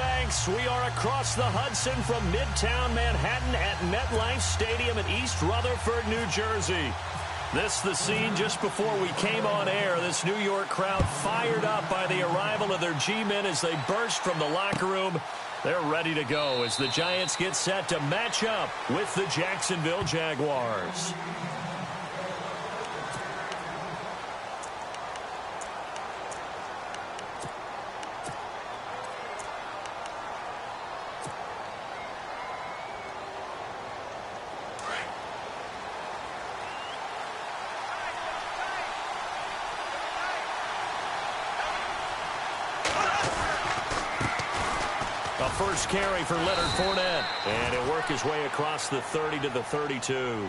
thanks. We are across the Hudson from Midtown Manhattan at MetLife Stadium in East Rutherford, New Jersey. This the scene just before we came on air. This New York crowd fired up by the arrival of their G-men as they burst from the locker room. They're ready to go as the Giants get set to match up with the Jacksonville Jaguars. First carry for Leonard Fournette. And he'll work his way across the 30 to the 32.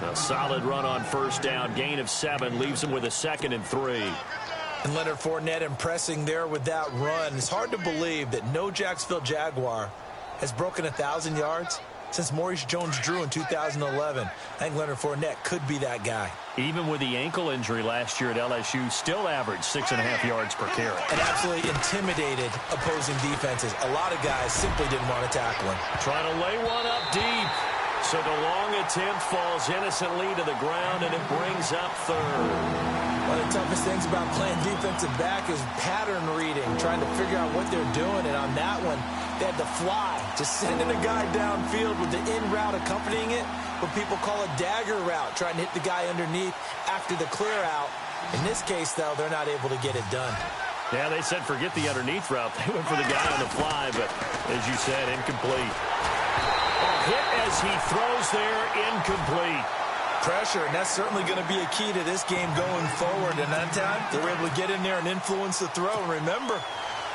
A solid run on first down. Gain of 7 leaves him with a 2nd and 3. And Leonard Fournette impressing there with that run. It's hard to believe that no Jacksonville Jaguar has broken 1,000 yards since Maurice Jones-Drew in 2011. I think Leonard Fournette could be that guy. Even with the ankle injury last year at LSU, still averaged 6.5 yards per carry. And absolutely intimidated opposing defenses. A lot of guys simply didn't want to tackle him. Trying to lay one up deep. So the long attempt falls innocently to the ground, and it brings up 3rd. One of the toughest things about playing defensive back is pattern reading, trying to figure out what they're doing. And on that one, they had to fly, just sending a guy downfield with the in route accompanying it, what people call a dagger route, trying to hit the guy underneath after the clear out. In this case, though, they're not able to get it done. Yeah, they said forget the underneath route. They went for the guy on the fly, but as you said, incomplete. Hit as he throws there, incomplete. Pressure, and that's certainly going to be a key to this game going forward. And that time, they were able to get in there and influence the throw. And remember,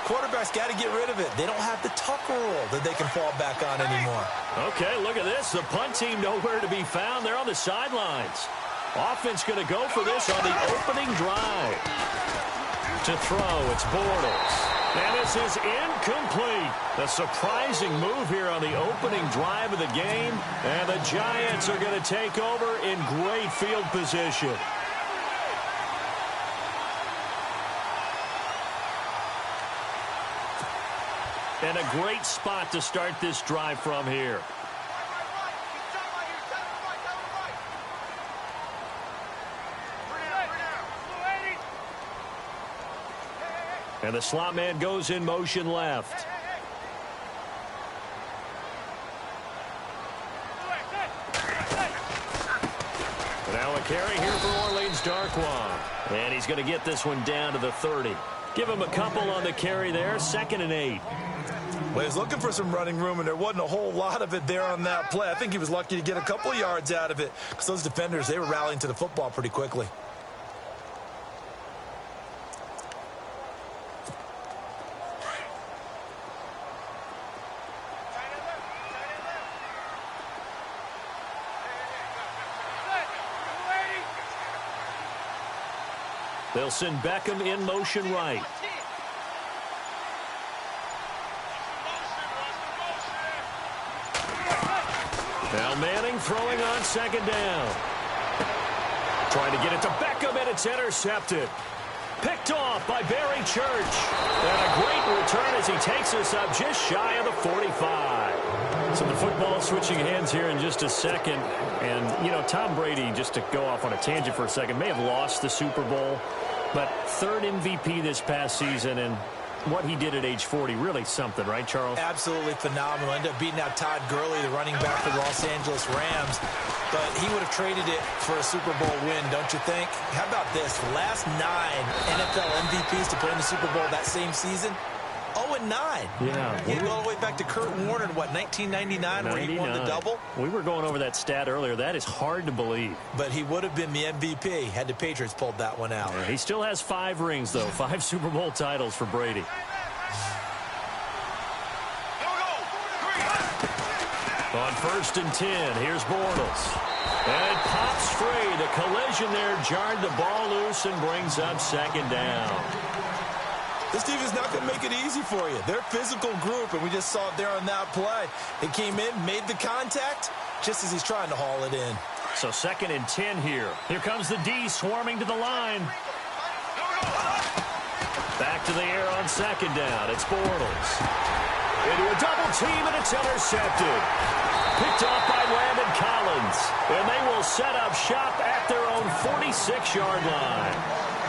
quarterbacks got to get rid of it. They don't have the Tucker rule that they can fall back on anymore. Okay, look at this. The punt team nowhere to be found. They're on the sidelines. Offense going to go for this on the opening drive. To throw, it's Bortles. And this is incomplete. A surprising move here on the opening drive of the game. And the Giants are going to take over in great field position. And a great spot to start this drive from here. And the slot man goes in motion left. Now a carry here for Orleans Darkwa. And he's going to get this one down to the 30. Give him a couple on the carry there. 2nd and 8. Well, he was looking for some running room, and there wasn't a whole lot of it there on that play. I think he was lucky to get a couple of yards out of it because those defenders, they were rallying to the football pretty quickly. They'll send Beckham in motion right. Now Manning throwing on 2nd down. Trying to get it to Beckham, and it's intercepted. Picked off by Barry Church. And a great return as he takes us up just shy of the 45. So the football switching hands here in just a second. And, you know, Tom Brady, just to go off on a tangent for a second, may have lost the Super Bowl. But 3rd MVP this past season, and what he did at age 40, really something, right, Charles? Absolutely phenomenal. Ended up beating out Todd Gurley, the running back for the Los Angeles Rams. But he would have traded it for a Super Bowl win, don't you think? How about this? The last 9 NFL MVPs to play in the Super Bowl that same season, 0-9. Yeah. He go all the way back to Kurt Warner in, what, 1999 where he won the double? We were going over that stat earlier. That is hard to believe. But he would have been the MVP had the Patriots pulled that one out. Yeah, he still has 5 rings, though. 5 Super Bowl titles for Brady. On 1st and 10, here's Bortles. And it pops free. The collision there jarred the ball loose and brings up 2nd down. This defense is not going to make it easy for you. They're a physical group, and we just saw it there on that play. They came in, made the contact, just as he's trying to haul it in. So 2nd and 10 here. Here comes the D swarming to the line. Back to the air on 2nd down. It's Bortles. It's intercepted. Picked off by Landon Collins. And they will set up shop at their own 46-yard line.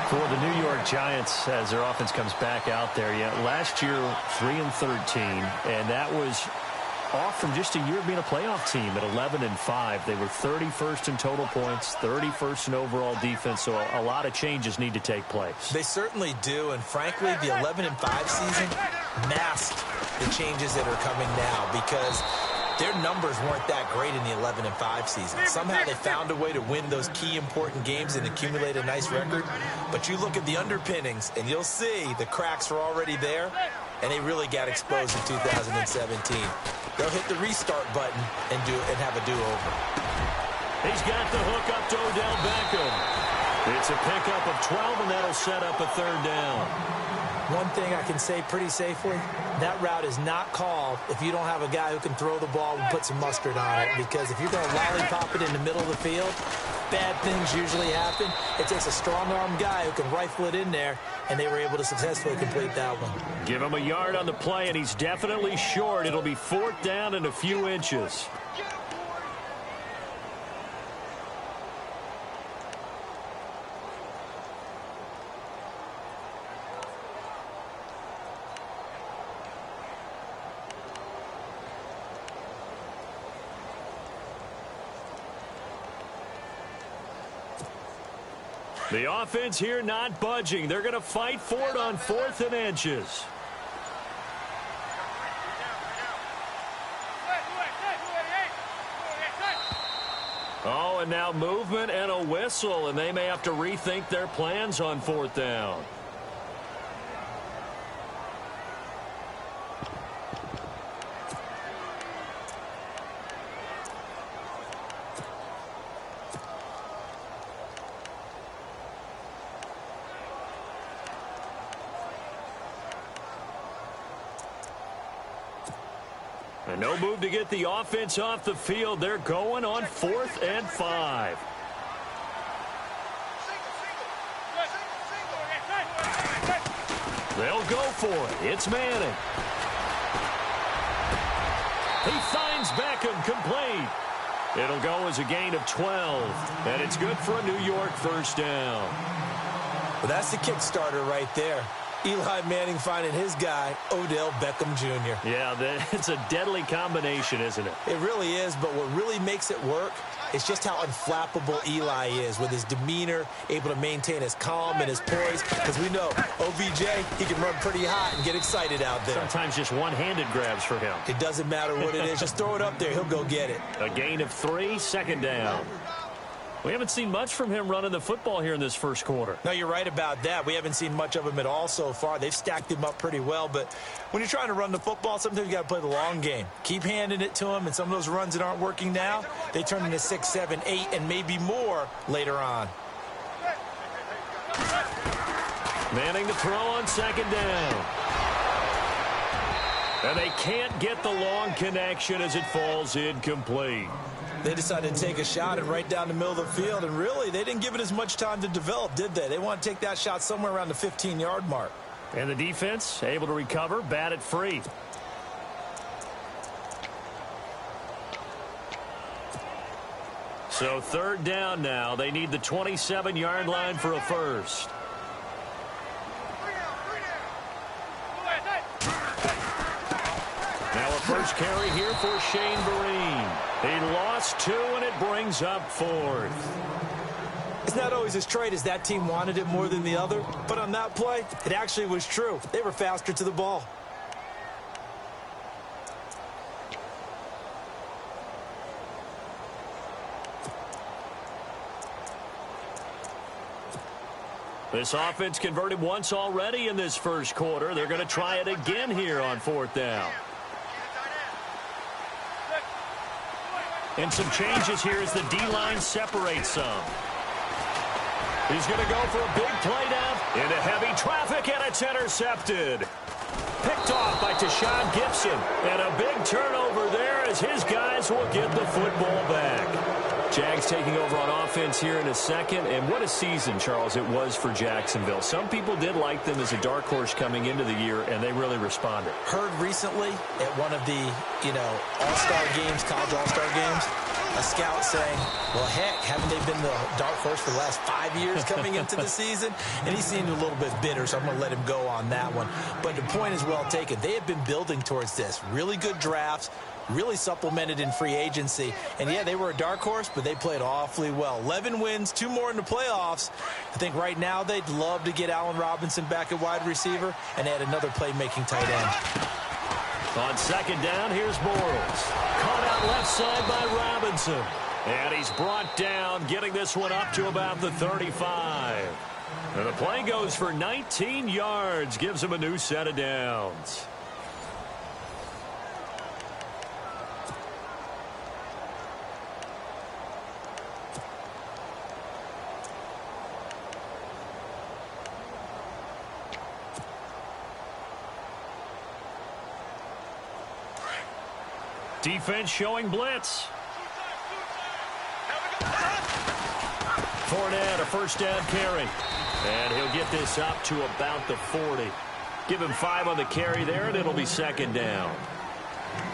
For the New York Giants, as their offense comes back out there, last year 3-13, and that was off from just a year of being a playoff team at 11-5. They were 31st in total points, 31st in overall defense, so a lot of changes need to take place. They certainly do, and frankly, the 11-5 season masked the changes that are coming now because their numbers weren't that great in the 11-5 season. Somehow they found a way to win those key important games and accumulate a nice record. But you look at the underpinnings, and you'll see the cracks are already there, and they really got exposed in 2017. They'll hit the restart button and have a do-over. He's got the hook up to Odell Beckham. It's a pickup of 12, and that'll set up a third down. One thing I can say pretty safely, that route is not called if you don't have a guy who can throw the ball and put some mustard on it. Because if you're going to lollipop it in the middle of the field, bad things usually happen. It takes a strong-arm guy who can rifle it in there, and they were able to successfully complete that one. Give him a yard on the play, and he's definitely short. It'll be 4th down and a few inches. The offense here not budging. They're going to fight for it on 4th and inches. Oh, and now movement and a whistle, and they may have to rethink their plans on 4th down. And no move to get the offense off the field. They're going on 4th and 5. They'll go for it. It's Manning. He finds Beckham complete. It'll go as a gain of 12. And it's good for a New York first down. Well, that's the kickstarter right there. Eli Manning finding his guy, Odell Beckham Jr. Yeah, it's a deadly combination, isn't it? It really is, but what really makes it work is just how unflappable Eli is with his demeanor, able to maintain his calm and his poise. Because we know, OBJ, he can run pretty hot and get excited out there. Sometimes just one-handed grabs for him. It doesn't matter what it is. Just throw it up there. He'll go get it. A gain of 3, 2nd down. We haven't seen much from him running the football here in this first quarter. No, you're right about that. We haven't seen much of him at all so far. They've stacked him up pretty well, but when you're trying to run the football, sometimes you got to play the long game. Keep handing it to him, and some of those runs that aren't working now, they turn into 6, 7, 8, and maybe more later on. Manning to throw on 2nd down. And they can't get the long connection as it falls incomplete. They decided to take a shot and right down the middle of the field, and really, they didn't give it as much time to develop, did they? They want to take that shot somewhere around the 15-yard mark. And the defense able to recover, bat it free. So 3rd down now. They need the 27-yard line for a first. Now a first carry here for Shane Vereen. He lost 2, and it brings up 4th. It's not always as straight as that team wanted it more than the other, but on that play, it actually was true. They were faster to the ball. This offense converted once already in this first quarter. They're going to try it again here on 4th down. And some changes here as the D-line separates some. He's going to go for a big play down into heavy traffic, and it's intercepted. Picked off by Tashawn Gibson. And a big turnover there as his guys will get the football back. Jags taking over on offense here in a second. And what a season, Charles, it was for Jacksonville. Some people did like them as a dark horse coming into the year, and they really responded. Heard recently at one of the, all-star games, college all-star games, a scout saying, well, heck, haven't they been the dark horse for the last 5 years coming into the season? And he seemed a little bit bitter, so I'm going to let him go on that one. But the point is well taken. They have been building towards this. Really good drafts, really supplemented in free agency. And, yeah, they were a dark horse, but they played awfully well. 11 wins, 2 more in the playoffs. I think right now they'd love to get Allen Robinson back at wide receiver and add another playmaking tight end. On second down, here's Bortles. Caught out left side by Robinson. And he's brought down, getting this one up to about the 35. And the play goes for 19 yards, gives him a new set of downs. Defense showing blitz. Fournette, a first down carry. And he'll get this up to about the 40. Give him 5 on the carry there, and it'll be second down.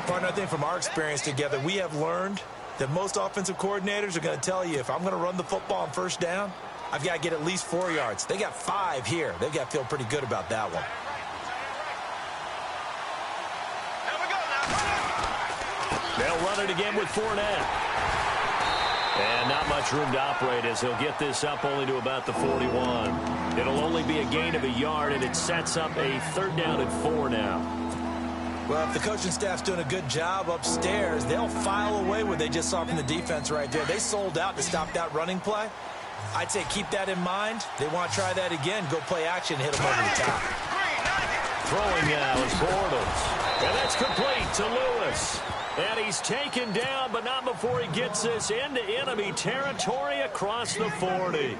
Partner, I think from our experience together, we have learned that most offensive coordinators are going to tell you, if I'm going to run the football on first down, I've got to get at least 4 yards. They got 5 here. They've got to feel pretty good about that one. They'll run it again with Fournette. And not much room to operate as he'll get this up only to about the 41. It'll only be a gain of a yard, and it sets up a third down and 4 now. Well, if the coaching staff's doing a good job upstairs, they'll file away what they just saw from the defense right there. They sold out to stop that running play. I'd say keep that in mind. They want to try that again. Go play action and hit them over the top. Throwing now is Bortles. And that's complete to Lewis. And he's taken down, but not before he gets this into enemy territory across the 40.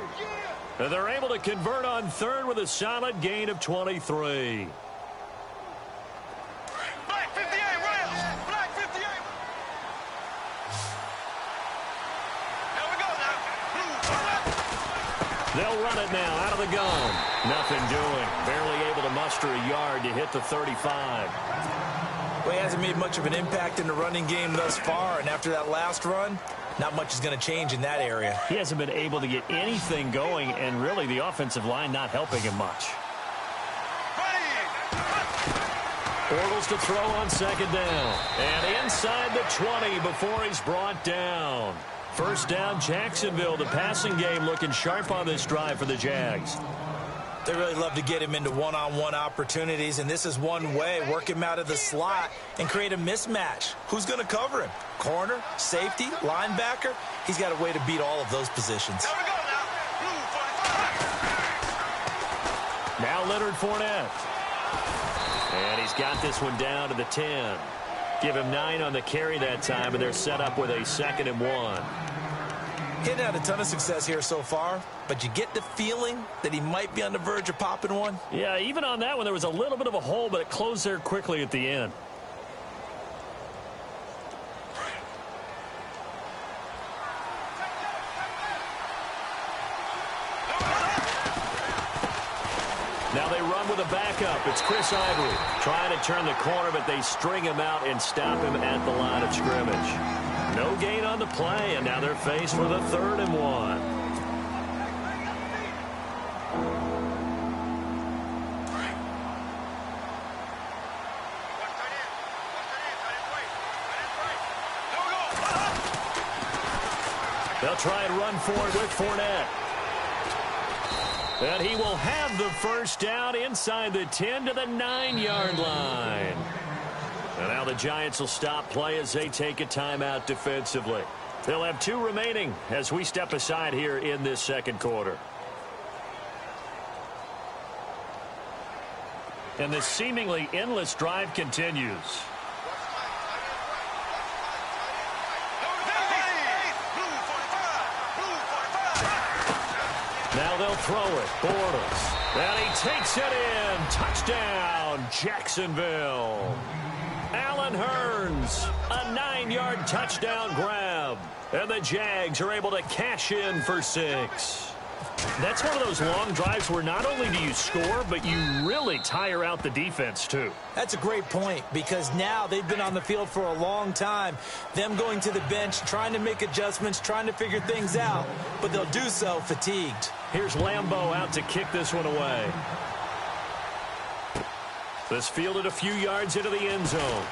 And they're able to convert on third with a solid gain of 23. Black 58, Rams. Black 58. Here we go now. Blue. They'll run it now out of the gun. Nothing doing. Barely able to muster a yard to hit the 35. Well, he hasn't made much of an impact in the running game thus far, and after that last run, not much is going to change in that area. He hasn't been able to get anything going, and really the offensive line not helping him much. Bortles to throw on second down. And inside the 20 before he's brought down. First down, Jacksonville. The passing game looking sharp on this drive for the Jags. They really love to get him into one-on-one opportunities, and this is one way. Work him out of the slot and create a mismatch. Who's going to cover him? Corner, safety, linebacker? He's got a way to beat all of those positions. Here we go now. Blue 45. Now Leonard Fournette. And he's got this one down to the 10. Give him 9 on the carry that time, and they're set up with a 2nd and 1. He hadn't had a ton of success here so far, but you get the feeling that he might be on the verge of popping one. Yeah, even on that one, there was a little bit of a hole, but it closed there quickly at the end. Now they run with a backup. It's Chris Ivory trying to turn the corner, but they string him out and stop him at the line of scrimmage. No gain on the play, and now they're faced with a 3rd and 1. They'll try and run for it with Fournette. And he will have the first down inside the 10 to the 9-yard line. And now the Giants will stop play as they take a timeout defensively. They'll have 2 remaining as we step aside here in this second quarter. And this seemingly endless drive continues. Now they'll throw it. Bortles. And he takes it in. Touchdown, Jacksonville. Allen Hurns, a 9-yard touchdown grab. him. And the Jags are able to cash in for 6. That's one of those long drives where not only do you score, but you really tire out the defense, too. That's a great point, because now they've been on the field for a long time. Them going to the bench, trying to make adjustments, trying to figure things out, but they'll do so fatigued. Here's Lambeau out to kick this one away. This fielded a few yards into the end zone.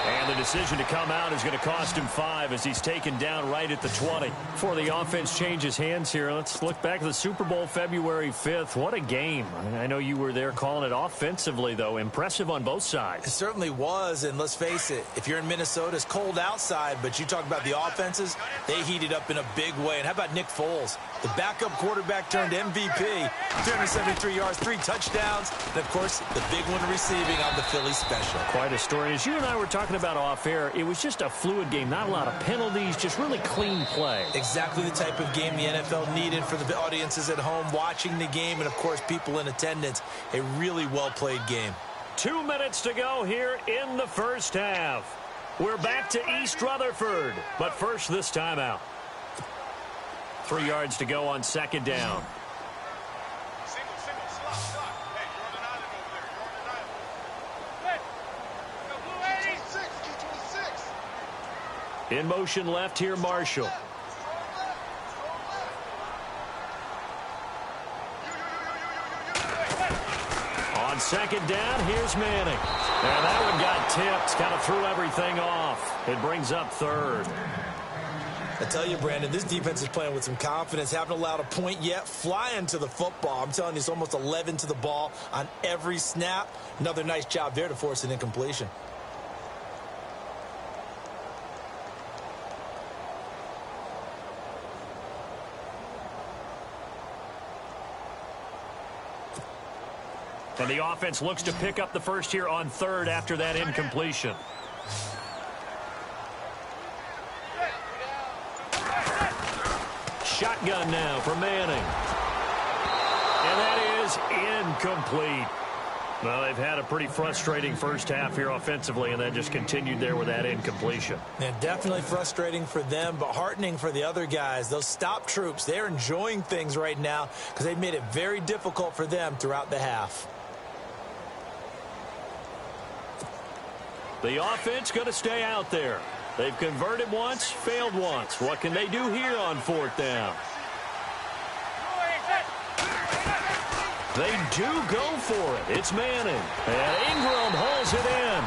And the decision to come out is going to cost him 5 as he's taken down right at the 20. Before the offense changes hands here, let's look back at the Super Bowl February 5th. What a game. I know you were there calling it offensively, though. Impressive on both sides. It certainly was, and let's face it, if you're in Minnesota, it's cold outside, but you talk about the offenses, they heated up in a big way. And how about Nick Foles? The backup quarterback turned MVP, 373 yards, 3 touchdowns, and, of course, the big one receiving on the Philly special. Quite a story. As you and I were talking about off air, it was just a fluid game, not a lot of penalties, just really clean play. Exactly the type of game the NFL needed for the audiences at home watching the game, and, of course, people in attendance. A really well-played game. 2 minutes to go here in the first half. We're back to East Rutherford, but first this timeout. 3 yards to go on second down. Single, slot. Hey, you're on an island over there. You're on an island. Hey, 26. In motion left here, Marshall. On second down, here's Manning. And that one got tipped, kind of threw everything off. It brings up third. I tell you, Brandon, this defense is playing with some confidence. Haven't allowed a point yet. Flying to the football. I'm telling you, it's almost 11 to the ball on every snap. Another nice job there to force an incompletion. And the offense looks to pick up the first here on third after that incompletion. Shotgun now for Manning. And that is incomplete. Well, they've had a pretty frustrating first half here offensively, and then just continued there with that incompletion. And definitely frustrating for them, but heartening for the other guys. Those stop troops, they're enjoying things right now because they've made it very difficult for them throughout the half. The offense going to stay out there. They've converted once, failed once. What can they do here on fourth down? They do go for it. It's Manning. And Ingram holds it in.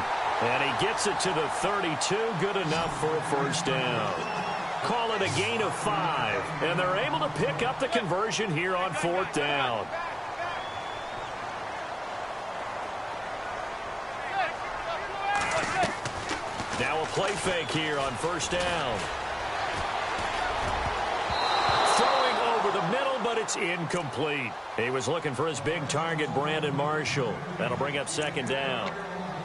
And he gets it to the 32. Good enough for a first down. Call it a gain of 5. And they're able to pick up the conversion here on fourth down. Now a play fake here on first down. Throwing over the middle, but it's incomplete. He was looking for his big target, Brandon Marshall. That'll bring up second down.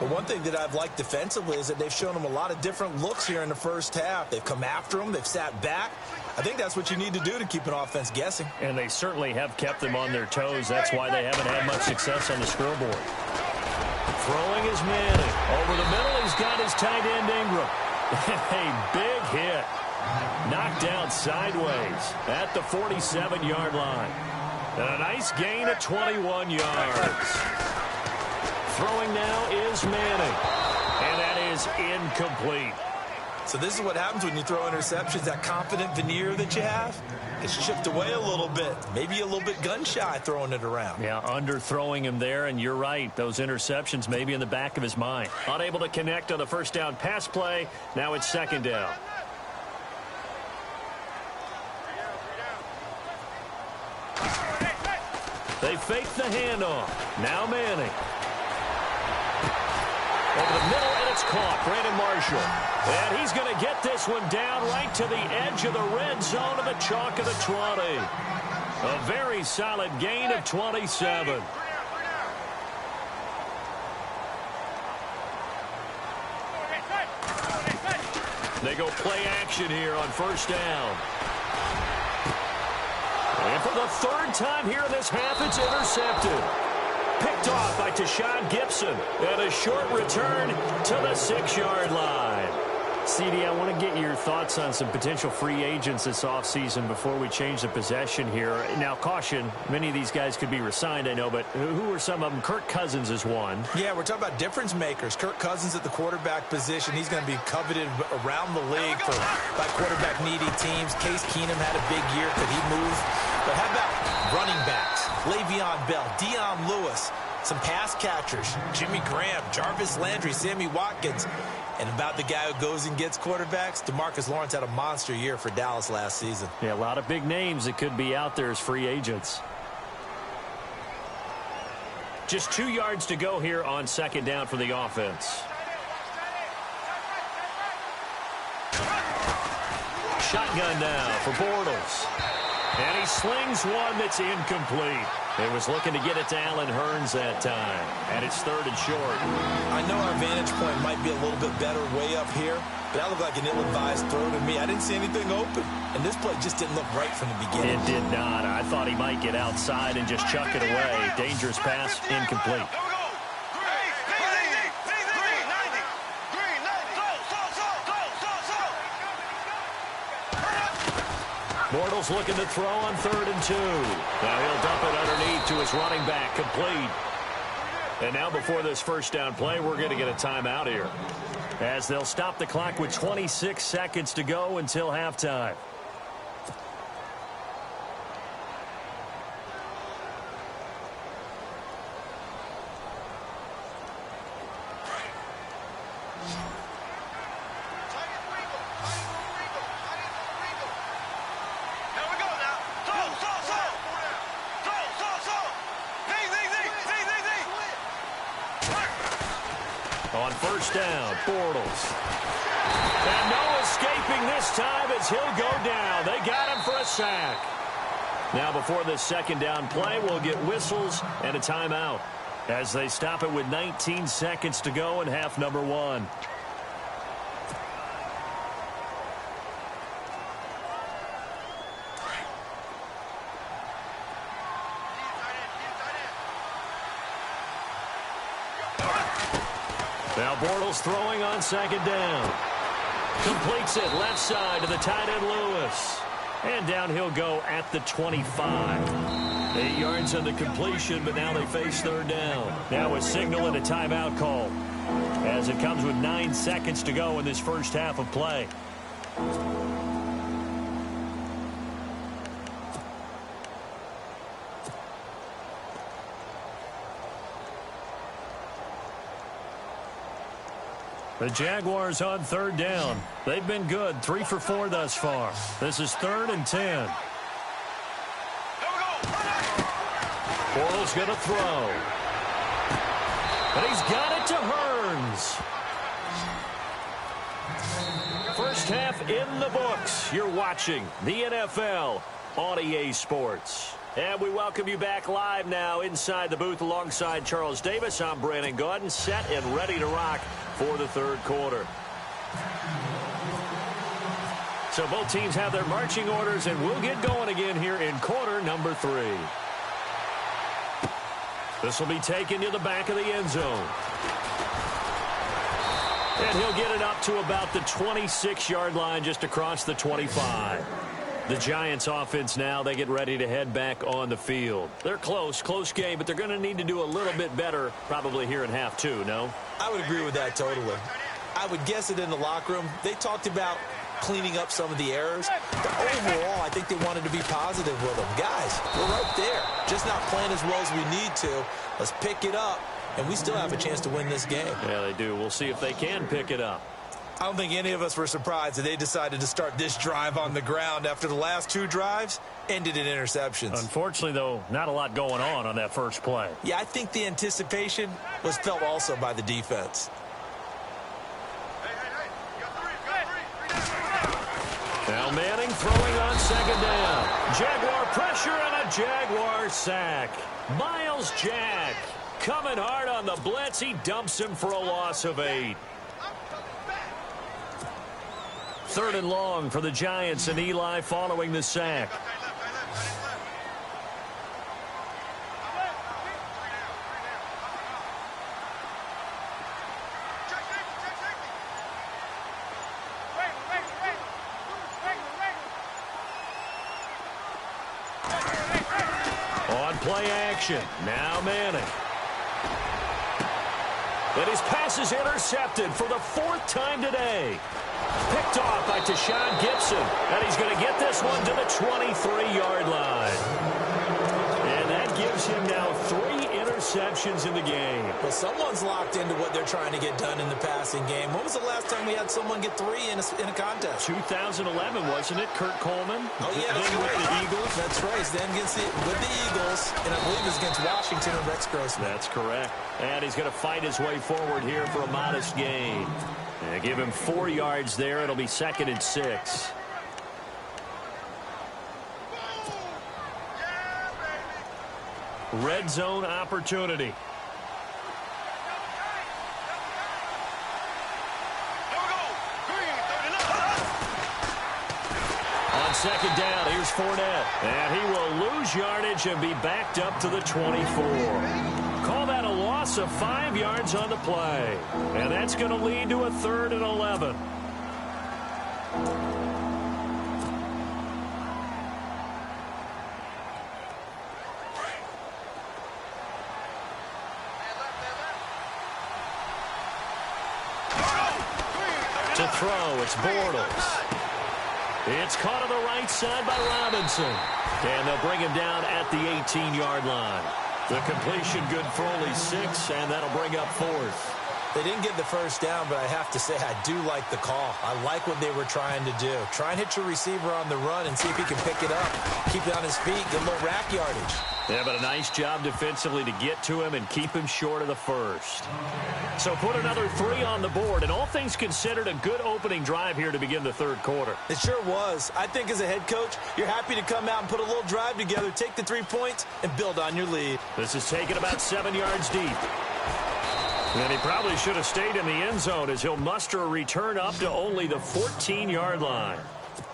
But one thing that I've liked defensively is that they've shown him a lot of different looks here in the first half. They've come after him. They've sat back. I think that's what you need to do to keep an offense guessing. And they certainly have kept them on their toes. That's why they haven't had much success on the scoreboard. Throwing is Manning. Over the middle, he's got his tight end, Ingram. A big hit. Knocked down sideways at the 47-yard line. And a nice gain of 21 yards. Throwing now is Manning. And that is incomplete. So this is what happens when you throw interceptions. That confident veneer that you have gets chipped away a little bit. Maybe a little bit gun-shy throwing it around. Yeah, underthrowing him there, and you're right. Those interceptions may be in the back of his mind. Unable to connect on the first down pass play. Now it's second down. They fake the handoff. Now Manning. Over the middle, and it's caught. Brandon Marshall. And he's going to get this one down right to the edge of the red zone of the chalk of the 20. A very solid gain of 27. They go play action here on first down. And for the third time here in this half, it's intercepted. Picked off by Tashawn Gibson. And a short return to the 6-yard line. CD, I want to get your thoughts on some potential free agents this offseason before we change the possession here. Now, caution, many of these guys could be re-signed, I know, but who are some of them? Kirk Cousins is one. Yeah, we're talking about difference makers. Kirk Cousins at the quarterback position. He's going to be coveted around the league by quarterback-needy teams. Case Keenum had a big year. Could he move? But how about running backs? Le'Veon Bell, Dion Lewis, some pass catchers, Jimmy Graham, Jarvis Landry, Sammy Watkins. And about the guy who goes and gets quarterbacks, DeMarcus Lawrence had a monster year for Dallas last season. Yeah, a lot of big names that could be out there as free agents. Just 2 yards to go here on second down for the offense. Shotgun now for Bortles. And he slings one that's incomplete. It was looking to get it to Allen Hurns that time. And it's 3rd and short. I know our vantage point might be a little bit better way up here, but that looked like an ill-advised throw to me. I didn't see anything open. And this play just didn't look right from the beginning. It did not. I thought he might get outside and just chuck it away. Dangerous pass, incomplete. Bortles looking to throw on 3rd and 2. Now he'll dump it underneath to his running back, complete. And now before this first down play, we're going to get a timeout here, as they'll stop the clock with 26 seconds to go until halftime. On first down, Bortles. And no escaping this time as he'll go down. They got him for a sack. Now before this second down play, we'll get whistles and a timeout as they stop it with 19 seconds to go in half number 1. Now Bortles throwing on second down. Completes it left side to the tight end Lewis. And down he'll go at the 25. 8 yards on the completion, but now they face 3rd down. Now a signal and a timeout call, as it comes with 9 seconds to go in this first half of play. The Jaguars on 3rd down. They've been good, 3 for 4 thus far. This is 3rd and 10. Bortles going to throw. And he's got it to Hurns. First half in the books. You're watching the NFL on EA Sports. And we welcome you back live now inside the booth alongside Charles Davis. I'm Brandon Gaudin, set and ready to rock for the 3rd quarter. So both teams have their marching orders, and we'll get going again here in quarter number 3. This will be taken to the back of the end zone. And he'll get it up to about the 26-yard line, just across the 25. The Giants offense now, they get ready to head back on the field. They're close game, but they're going to need to do a little bit better probably here in half 2, no? I would agree with that totally. I would guess it in the locker room. They talked about cleaning up some of the errors. But overall, I think they wanted to be positive with them. Guys, we're right there. Just not playing as well as we need to. Let's pick it up, and we still have a chance to win this game. Yeah, they do. We'll see if they can pick it up. I don't think any of us were surprised that they decided to start this drive on the ground after the last 2 drives ended in interceptions. Unfortunately, though, not a lot going on that first play. Yeah, I think the anticipation was felt also by the defense. Now Manning throwing on second down. Jaguar pressure and a Jaguar sack. Miles Jack coming hard on the blitz. He dumps him for a loss of 8. 3rd and long for the Giants, and Eli following the sack. play action. Now Manning. And his pass is intercepted for the 4th time today. Picked off by Tashawn Gibson. And he's going to get this one to the 23-yard line. And that gives him now 3 interceptions in the game. Well, someone's locked into what they're trying to get done in the passing game. When was the last time we had someone get 3 in a contest? 2011, wasn't it? Kurt Coleman? Oh, yeah, that's with right. the Eagles. That's right. Then with the Eagles, and I believe it was against Washington and Rex Grossman. That's correct. And he's going to fight his way forward here for a modest gain. And give him 4 yards there. It'll be 2nd and 6. Red zone opportunity. On 2nd down, here's Fournette. And he will lose yardage and be backed up to the 24. Call that a loss of 5 yards on the play. And that's going to lead to a 3rd and 11. To throw, it's Bortles. It's caught on the right side by Robinson. And they'll bring him down at the 18-yard line. The completion good for only 6, and that'll bring up 4th. They didn't get the first down, but I have to say I do like the call. I like what they were trying to do. Try and hit your receiver on the run and see if he can pick it up. Keep it on his feet, get a little rack yardage. Yeah, but a nice job defensively to get to him and keep him short of the first. So put another 3 on the board, and all things considered, a good opening drive here to begin the 3rd quarter. It sure was. I think as a head coach, you're happy to come out and put a little drive together, take the 3 points, and build on your lead. This is taken about 7 yards deep. And he probably should have stayed in the end zone as he'll muster a return up to only the 14-yard line.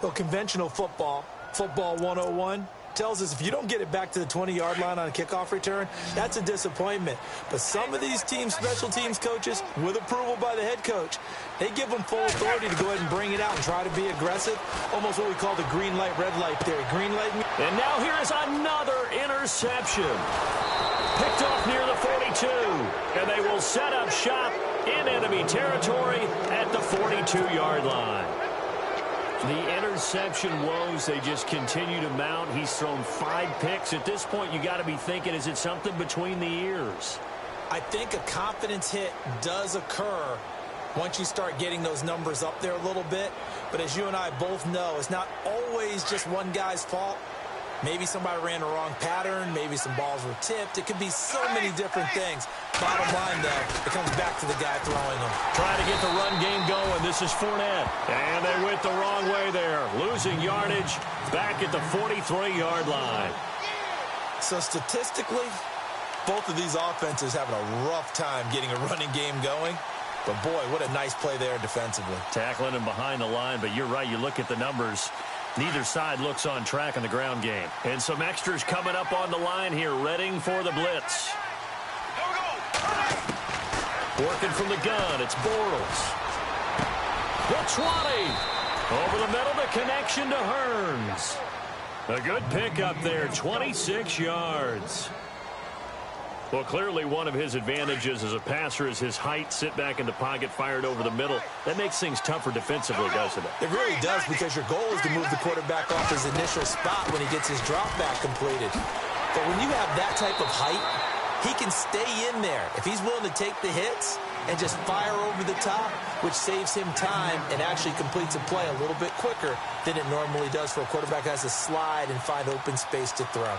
Well, conventional football 101, tells us if you don't get it back to the 20-yard line on a kickoff return, that's a disappointment. But some of these teams, special teams coaches, with approval by the head coach, they give them full authority to go ahead and bring it out and try to be aggressive, almost what we call the green light, red light theory. Green light. And now here is another interception. Picked off near the 42, and they will set up shop in enemy territory at the 42-yard line. The interception woes, they just continue to mount. He's thrown 5 picks. At this point, you got to be thinking, is it something between the ears? I think a confidence hit does occur once you start getting those numbers up there a little bit. But as you and I both know, it's not always just one guy's fault. Maybe somebody ran the wrong pattern. Maybe some balls were tipped. It could be so many different things. Bottom line, though, it comes back to the guy throwing them. Trying to get the run game going. This is Fournette. And they went the wrong way there. Losing yardage back at the 43-yard line. So statistically, both of these offenses having a rough time getting a running game going. But, boy, what a nice play there defensively. Tackling him behind the line, but you're right. You look at the numbers. Neither side looks on track in the ground game. And some extras coming up on the line here, readying for the blitz. Working from the gun, it's Bortles. The 20. Over the middle, the connection to Hearns. A good pickup there, 26 yards. Well, clearly one of his advantages as a passer is his height. Sit back in the pocket, fired over the middle. That makes things tougher defensively, doesn't it? It really does, because your goal is to move the quarterback off his initial spot when he gets his drop back completed. But when you have that type of height, he can stay in there. If he's willing to take the hits and just fire over the top, which saves him time and actually completes a play a little bit quicker than it normally does for a quarterback who has to slide and find open space to throw.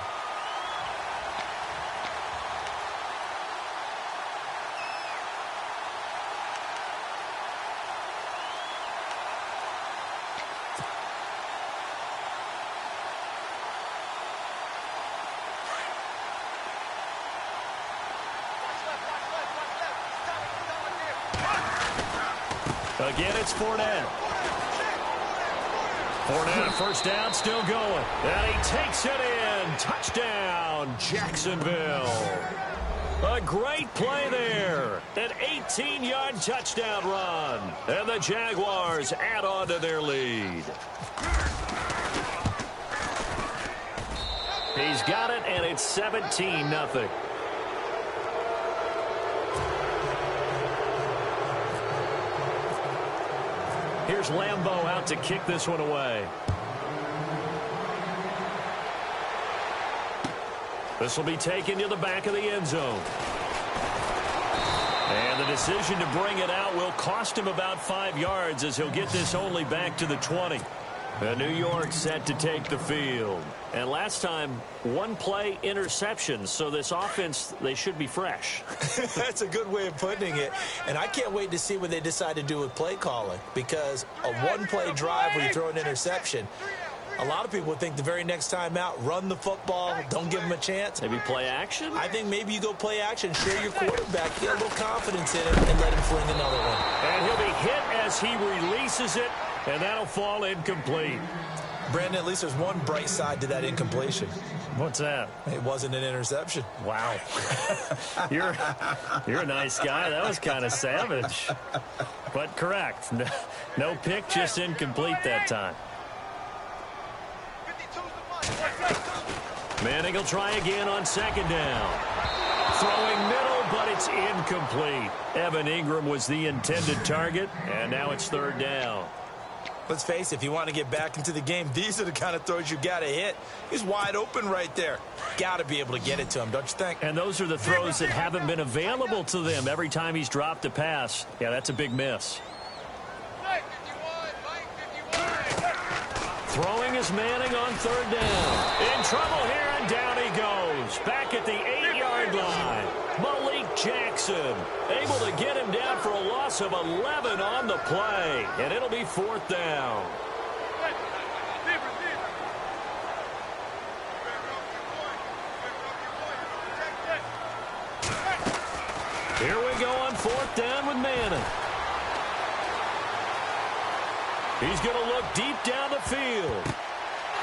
Again, it's Fournette. Fournette, first down, still going. And he takes it in. Touchdown, Jacksonville. A great play there. An 18-yard touchdown run. And the Jaguars add on to their lead. He's got it, and it's 17-0. Here's Lambeau out to kick this one away. This will be taken to the back of the end zone. And the decision to bring it out will cost him about 5 yards as he'll get this only back to the 20. New York set to take the field. And last time, one play interception. So this offense, they should be fresh. That's a good way of putting it. And I can't wait to see what they decide to do with play calling. Because a one-play drive where you throw an interception, a lot of people think the very next time out, run the football, don't give them a chance. Maybe play action? I think maybe you go play action, share your quarterback, get a little confidence in him, and let him fling another one. And he'll be hit as he releases it, and that'll fall incomplete. Brandon, at least there's one bright side to that incompletion. What's that? It wasn't an interception. Wow. You're a nice guy. That was kind of savage. But correct. No pick, just incomplete that time. Manning will try again on second down. Throwing middle, but it's incomplete. Evan Ingram was the intended target, and now it's third down. Let's face it, if you want to get back into the game, these are the kind of throws you got to hit. He's wide open right there. Got to be able to get it to him, don't you think? And those are the throws that haven't been available to them every time he's dropped a pass. Yeah, that's a big miss. Throwing is Manning on third down. In trouble here, and down he goes. Back at the 8-yard line. Malik Jackson able to get him down for a loss of 11 on the play. And it'll be fourth down. Here we go on fourth down with Manning. He's going to look deep down the field.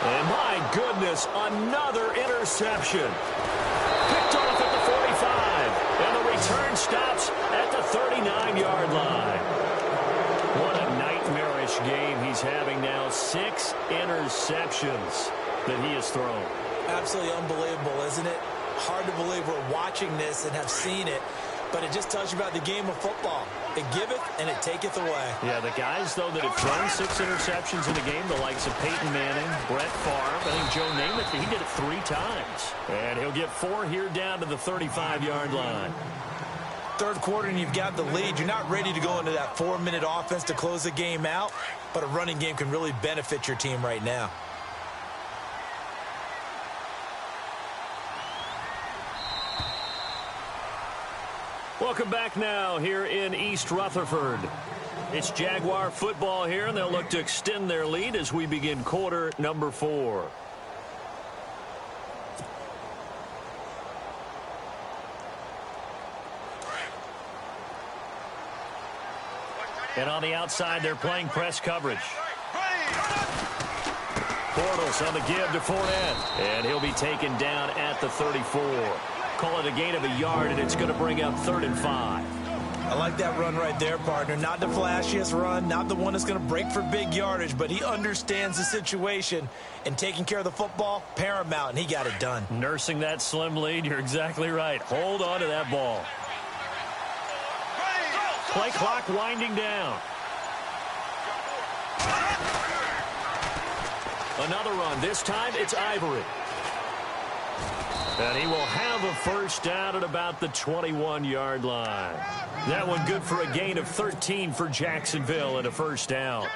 And my goodness, another interception. Picked off at the 45. And the return stops at the 39-yard line. What a nightmarish game he's having now. 6 interceptions that he has thrown. Absolutely unbelievable, isn't it? Hard to believe we're watching this and have seen it. But it just tells you about the game of football. It giveth and it taketh away. Yeah, the guys, though, that have thrown 6 interceptions in a game, the likes of Peyton Manning, Brett Favre, I think Joe Namath, he did it 3 times. And he'll get 4 here down to the 35-yard line. Third quarter and you've got the lead. You're not ready to go into that 4-minute offense to close the game out, but a running game can really benefit your team right now. Welcome back now here in East Rutherford. It's Jaguar football here, and they'll look to extend their lead as we begin quarter number 4. And on the outside, they're playing press coverage. Bortles on the give to Fournette, and he'll be taken down at the 34. Call it a gain of a yard, and it's going to bring up 3rd and 5. I like that run right there, partner. Not the flashiest run, not the one that's going to break for big yardage, but he understands the situation, and taking care of the football, paramount, and he got it done. Nursing that slim lead, you're exactly right. Hold on to that ball. Play clock winding down. Another run. This time it's Ivory. And he will have a first down at about the 21-yard line. That one good for a gain of 13 for Jacksonville and a first down.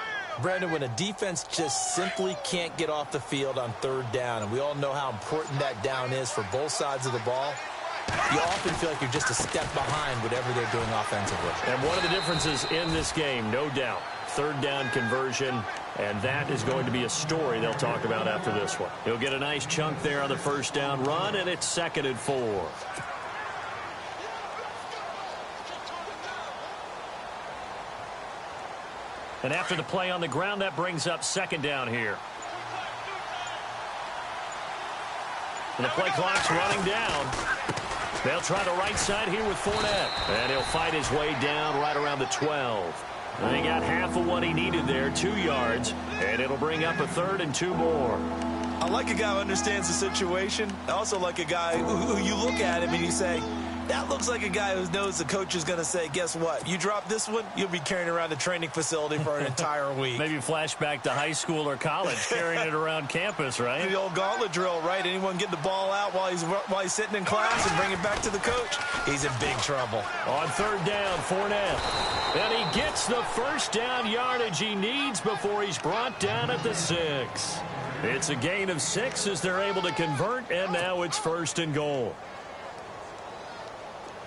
Brandon, when a defense just simply can't get off the field on 3rd down, and we all know how important that down is for both sides of the ball, you often feel like you're just a step behind whatever they're doing offensively. And one of the differences in this game, no doubt, 3rd down conversion, and that is going to be a story they'll talk about after this one. He'll get a nice chunk there on the first down run, and it's 2nd and 4. And after the play on the ground, that brings up 2nd down here. And the play clock's running down. They'll try the right side here with Fournette. And he'll fight his way down right around the 12. And he got half of what he needed there, 2 yards. And it'll bring up a 3rd and 2 more. I like a guy who understands the situation. I also like a guy who you look at him and you say, that looks like a guy who knows the coach is going to say, guess what? You drop this one, you'll be carrying around the training facility for an entire week. Maybe flashback to high school or college, carrying it around campus, right? The old gauntlet drill, right? Anyone get the ball out while he's sitting in class and bring it back to the coach? He's in big trouble. On third down, Fournette. And he gets the first down yardage he needs before he's brought down at the 6. It's a gain of 6 as they're able to convert, and now it's 1st and goal.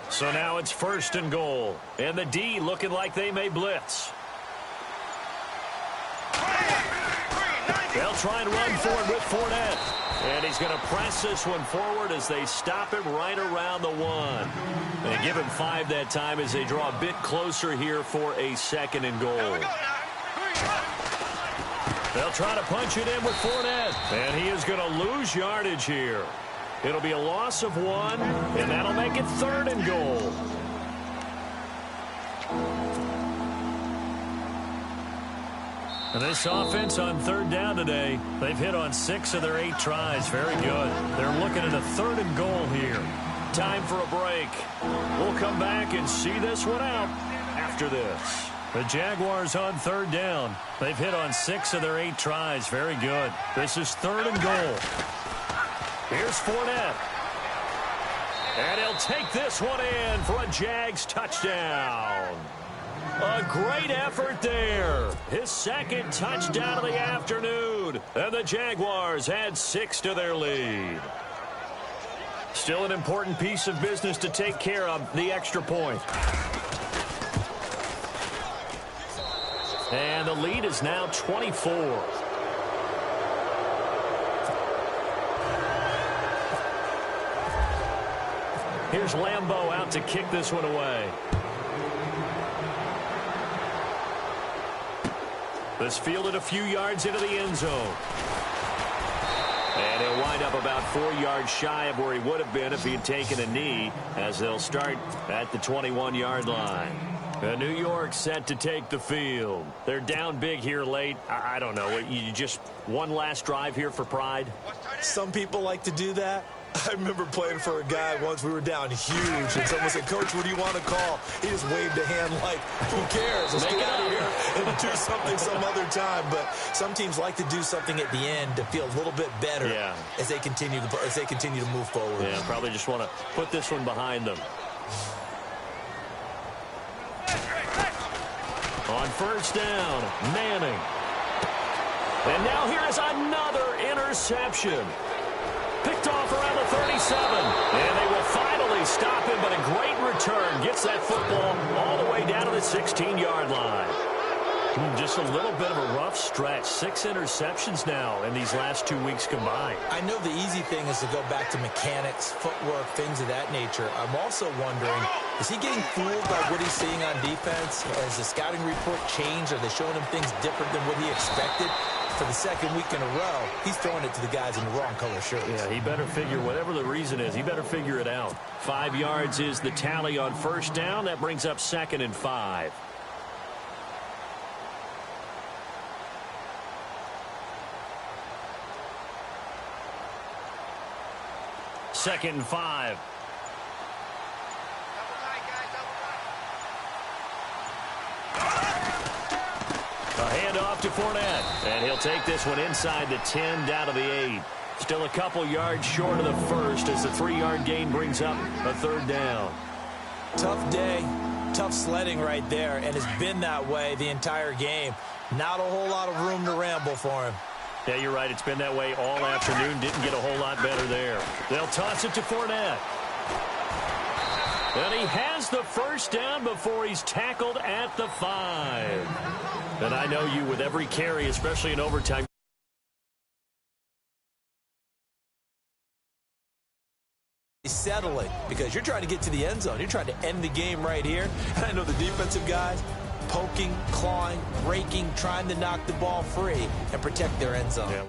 So now it's 1st and goal. And the D looking like they may blitz. They'll try and run for it with Fournette. And he's going to press this one forward as they stop him right around the 1. They give him 5 that time as they draw a bit closer here for a 2nd and goal. They'll try to punch it in with Fournette. And he is going to lose yardage here. It'll be a loss of 1, and that'll make it 3rd and goal. And this offense on 3rd down today, they've hit on 6 of their 8 tries. Very good. They're looking at a 3rd and goal here. Time for a break. We'll come back and see this one out after this. The Jaguars on 3rd down. They've hit on 6 of their 8 tries. Very good. This is 3rd and goal. Here's Fournette. And he'll take this one in for a Jags touchdown. A great effort there. His 2nd touchdown of the afternoon. And the Jaguars add 6 to their lead. Still an important piece of business to take care of, the extra point. And the lead is now 24. Here's Lambeau out to kick this one away. This fielded a few yards into the end zone. And he'll wind up about 4 yards shy of where he would have been if he had taken a knee, as they'll start at the 21-yard line. New York set to take the field. They're down big here late. I don't know. You just one last drive here for pride? Some people like to do that. I remember playing for a guy once. We were down huge, and someone said, Coach, what do you want to call? He just waved a hand like, who cares? Let's get out of here and do something some other time. But some teams like to do something at the end to feel a little bit better as they continue to move forward. Yeah, probably just want to put this one behind them. On 1st down, Manning. And now here is another interception. Picked off around the 37. And they will finally stop him, but a great return gets that football all the way down to the 16-yard line. Just a little bit of a rough stretch. 6 interceptions now in these last 2 weeks combined. I know the easy thing is to go back to mechanics, footwork, things of that nature. I'm also wondering, is he getting fooled by what he's seeing on defense? Has the scouting report changed? Are they showing him things different than what he expected? For the 2nd week in a row, he's throwing it to the guys in the wrong color shirts. Yeah, he better figure, whatever the reason is, he better figure it out. 5 yards is the tally on 1st down. That brings up 2nd and 5. Second and 5. A handoff to Fournette. And he'll take this one inside the 10 down to the 8. Still a couple yards short of the 1st as the 3-yard gain brings up a 3rd down. Tough day, tough sledding right there, and it's been that way the entire game. Not a whole lot of room to ramble for him. Yeah, you're right. It's been that way all afternoon. Didn't get a whole lot better there. They'll toss it to Fournette. And he has the 1st down before he's tackled at the 5. And I know you, with every carry, especially in overtime, settling because you're trying to get to the end zone. You're trying to end the game right here. And I know the defensive guys poking, clawing, raking, trying to knock the ball free and protect their end zone. Yeah.